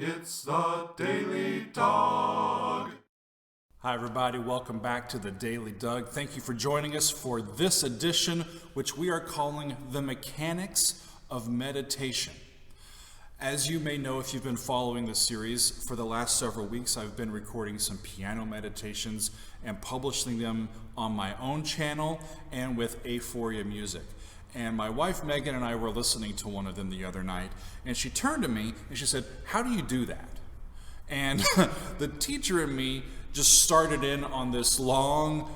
It's the Daily Dog. Hi everybody, welcome back to the Daily Doug. Thank you for joining us for this edition, which we are calling The Mechanics of Meditation. As you may know, if you've been following the series, for the last several weeks I've been recording some piano meditations and publishing them on my own channel and with Aphoria Music. And my wife Megan and I were listening to one of them the other night, and she turned to me and she said, "How do you do that?" And the teacher in me just started in on this long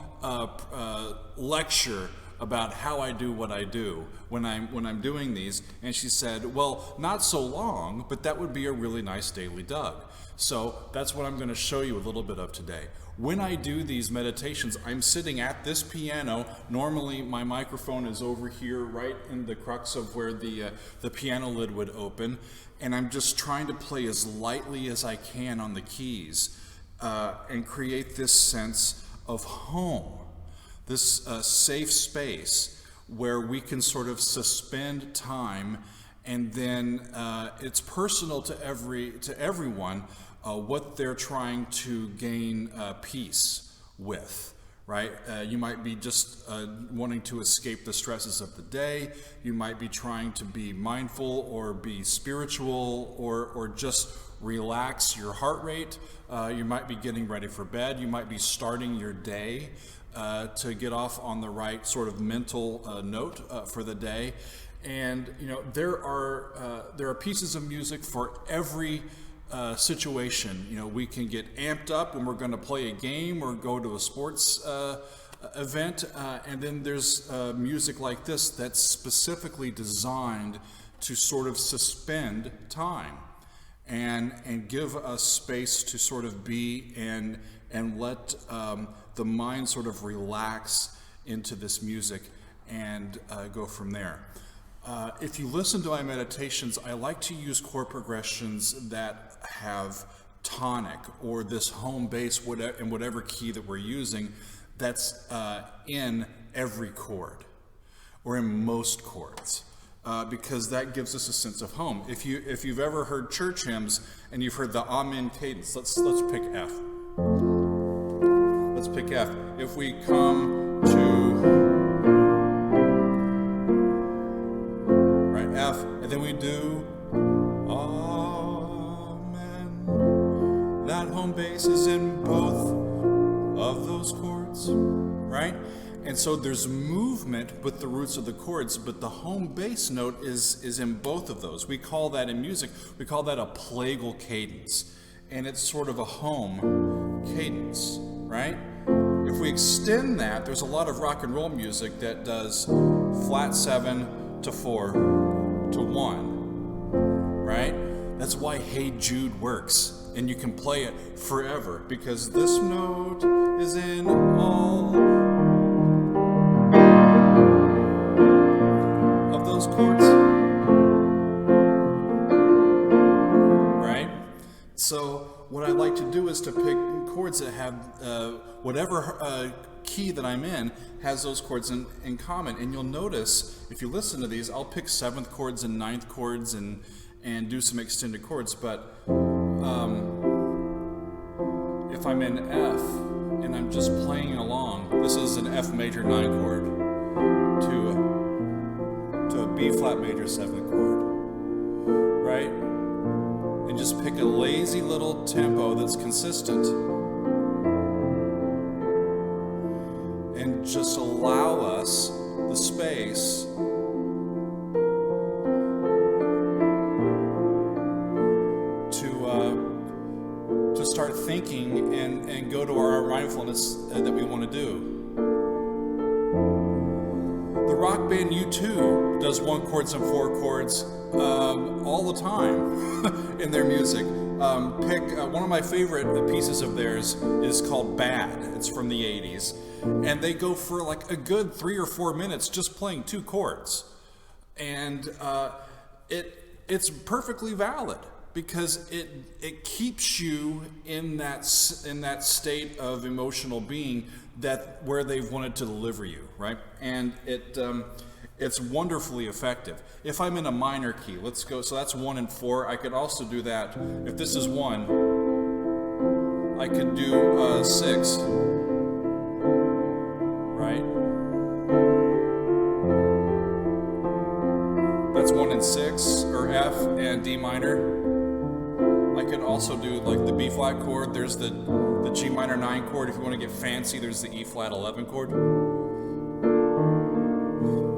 lecture about how I do what I do when I'm doing these. And she said, "Well, not so long, but that would be a really nice Daily Doug." So that's what I'm going to show you a little bit of today. When I do these meditations, I'm sitting at this piano. Normally my microphone is over here right in the crux of where the piano lid would open, and I'm just trying to play as lightly as I can on the keys and create this sense of home, this safe space where we can sort of suspend time, and then it's personal to everyone what they're trying to gain peace with, right? You might be just wanting to escape the stresses of the day. You might be trying to be mindful or be spiritual or just relax your heart rate. You might be getting ready for bed. You might be starting your day to get off on the right sort of mental note for the day. And you know, there are pieces of music for every situation. You know, we can get amped up when we're going to play a game or go to a sports event, and then there's music like this that's specifically designed to sort of suspend time and give us space to sort of be and let the mind sort of relax into this music and go from there. If you listen to my meditations, I like to use chord progressions that have tonic or this home bass in whatever key that we're using that's in every chord or in most chords, because that gives us a sense of home. If you've ever heard church hymns and you've heard the Amen cadence, let's pick F. Let's pick F. If we come to F, and then we do Amen. That home bass is in both of those chords, right? And so there's movement with the roots of the chords, but the home bass note is in both of those. We call that in music, we call that a plagal cadence. And it's sort of a home cadence, right? If we extend that, there's a lot of rock and roll music that does flat 7 to 4 to 1, right? That's why Hey Jude works, and you can play it forever, because this note is in all of those chords, right? So what I like to do is to pick chords that have whatever key that I'm in has those chords in common. And you'll notice, if you listen to these, I'll pick 7th chords and 9th chords and do some extended chords. But if I'm in F and I'm just playing along, this is an F major 9 chord to a B flat major 7th chord, right? And just pick a lazy little tempo that's consistent. And just allow us the space to start thinking and go to our mindfulness that we want to do. The rock band U2 does 1 chords and 4 chords all the time in their music. One of my favorite pieces of theirs is called Bad. It's from the 80s. And they go for like a good 3 or 4 minutes just playing 2 chords. And it's perfectly valid, because it keeps you in that state of emotional being where they've wanted to deliver you, right? And it's wonderfully effective. If I'm in a minor key, let's go, so that's 1 and 4. I could also do that. If this is 1, I could do 6, right? That's 1 and 6, or F and D minor. I could also do like the B flat chord. There's the G minor 9 chord. If you want to get fancy, there's the E flat 11 chord.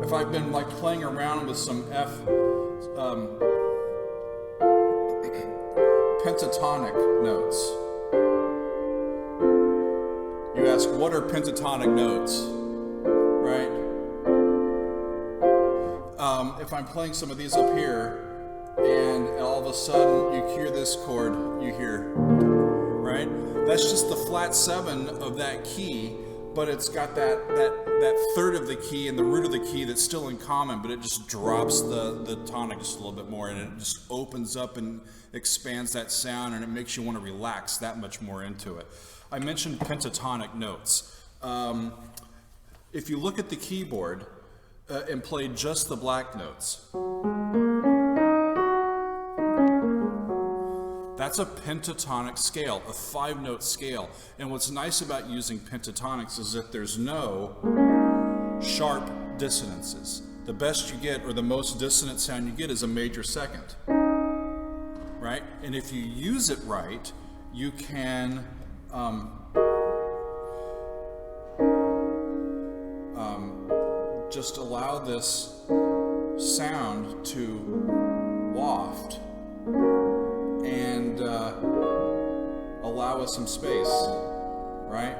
If I've been like playing around with some F pentatonic notes. You ask, what are pentatonic notes? Right? If I'm playing some of these up here, and all of a sudden you hear this chord, you hear, right? That's just the flat 7 of that key, but it's got that third of the key and the root of the key that's still in common, but it just drops the tonic just a little bit more, and it just opens up and expands that sound, and it makes you want to relax that much more into it. I mentioned pentatonic notes. If you look at the keyboard and play just the black notes, that's a pentatonic scale, a 5-note scale. And what's nice about using pentatonics is that there's no sharp dissonances. The best you get, or the most dissonant sound you get, is a major second, right? And if you use it right, you can just allow this sound to waft and allow us some space, right?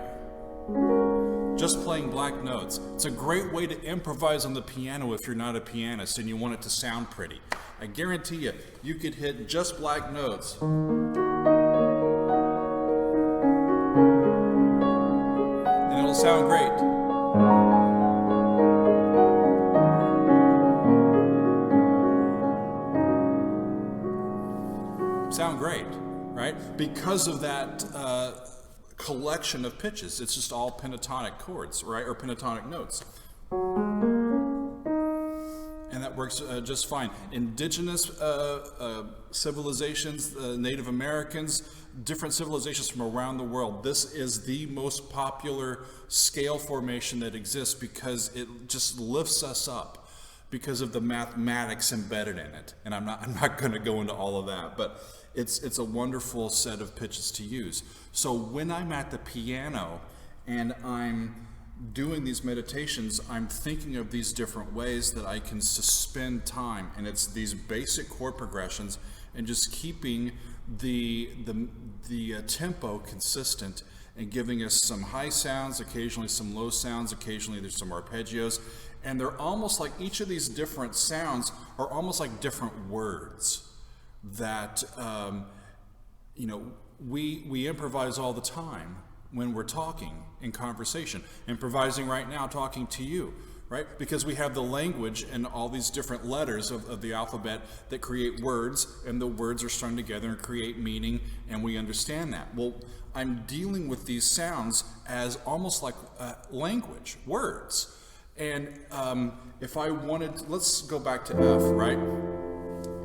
Just playing black notes. It's a great way to improvise on the piano if you're not a pianist and you want it to sound pretty. I guarantee you, you could hit just black notes and it'll sound great. Sound great, right? Because of that collection of pitches. It's just all pentatonic chords, right? Or pentatonic notes. And that works just fine. Indigenous civilizations, Native Americans, different civilizations from around the world, this is the most popular scale formation that exists because it just lifts us up because of the mathematics embedded in it. And I'm not going to go into all of that, but it's a wonderful set of pitches to use. So when I'm at the piano and I'm doing these meditations, I'm thinking of these different ways that I can suspend time, and it's these basic chord progressions and just keeping the tempo consistent and giving us some high sounds, occasionally some low sounds, occasionally there's some arpeggios, and they're almost like each of these different sounds are almost like different words that we improvise all the time when we're talking in conversation. Improvising right now, talking to you, right? Because we have the language and all these different letters of the alphabet that create words, and the words are strung together and create meaning, and we understand that. Well, I'm dealing with these sounds as almost like language, words. And if I wanted, let's go back to F, right?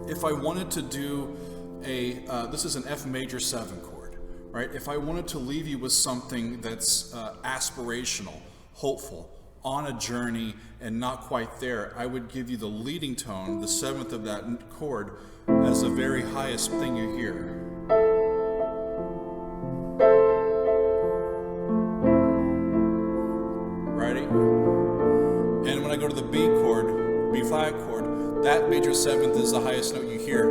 If I wanted to do this is an F major 7 chord, right? If I wanted to leave you with something that's aspirational, hopeful, on a journey and not quite there, I would give you the leading tone, the 7th of that chord, as the very highest thing you hear. Righty? And when I go to the B chord, B flat chord, that major 7th is the highest note you hear.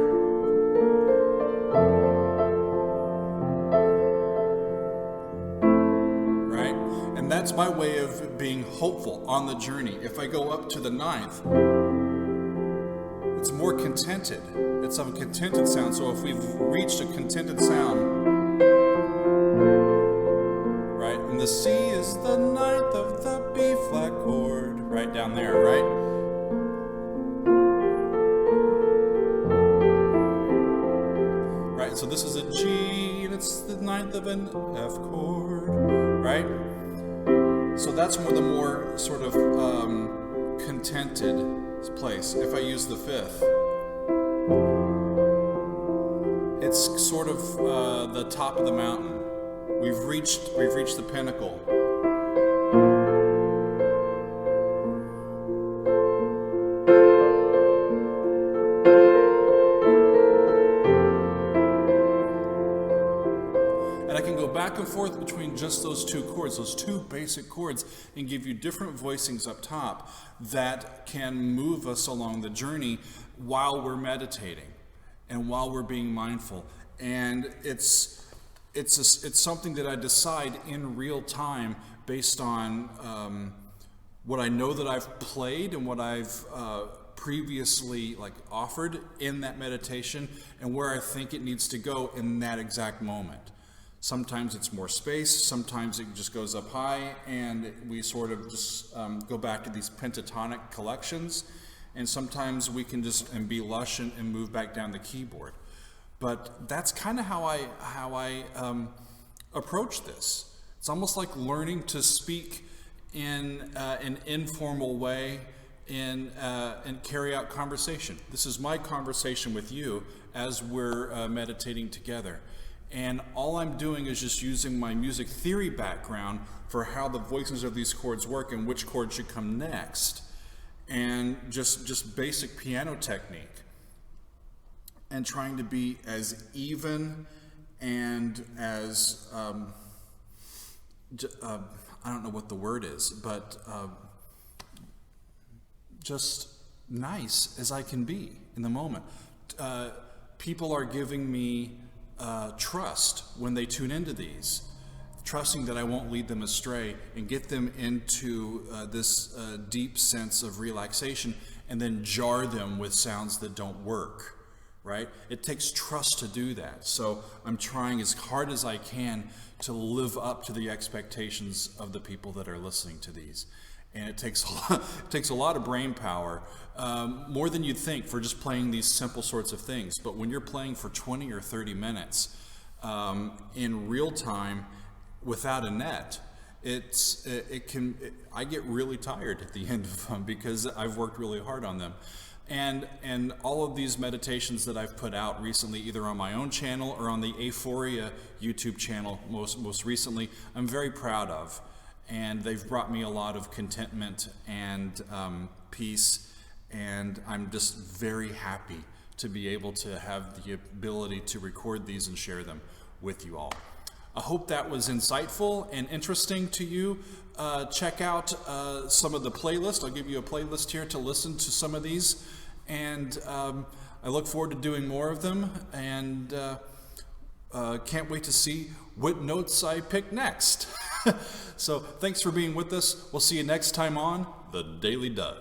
Right? And that's my way of being hopeful on the journey. If I go up to the 9th, it's more contented. It's a contented sound. So if we've reached a contented sound, right? And the C is the 9th of the B flat chord, right down there, right? So this is a G, and it's the 9th of an F chord, right? So that's one of the more sort of contented place. If I use the fifth, it's sort of the top of the mountain. We've reached the pinnacle. And I can go back and forth between just those two chords, those two basic chords, and give you different voicings up top that can move us along the journey while we're meditating and while we're being mindful. And it's something that I decide in real time based on what I know that I've played and what I've previously offered in that meditation, and where I think it needs to go in that exact moment. Sometimes it's more space, sometimes it just goes up high, and we sort of just go back to these pentatonic collections, and sometimes we can just be lush and move back down the keyboard. But that's kind of how I approach this. It's almost like learning to speak in an informal way and carry out conversation. This is my conversation with you as we're meditating together. And all I'm doing is just using my music theory background for how the voicings of these chords work and which chord should come next. And just basic piano technique. And trying to be as even and as, I don't know what the word is, but just nice as I can be in the moment. People are giving me trust when they tune into these, trusting that I won't lead them astray and get them into this deep sense of relaxation and then jar them with sounds that don't work, right? It takes trust to do that. So I'm trying as hard as I can to live up to the expectations of the people that are listening to these. And it takes a lot of brain power, more than you'd think for just playing these simple sorts of things. But when you're playing for 20 or 30 minutes in real time without a net, I get really tired at the end of them because I've worked really hard on them. And all of these meditations that I've put out recently, either on my own channel or on the Aphoria YouTube channel most recently, I'm very proud of. And they've brought me a lot of contentment and peace, and I'm just very happy to be able to have the ability to record these and share them with you all. I hope that was insightful and interesting to you. Check out some of the playlists. I'll give you a playlist here to listen to some of these, and I look forward to doing more of them, and can't wait to see what notes I pick next. So thanks for being with us. We'll see you next time on The Daily Doug.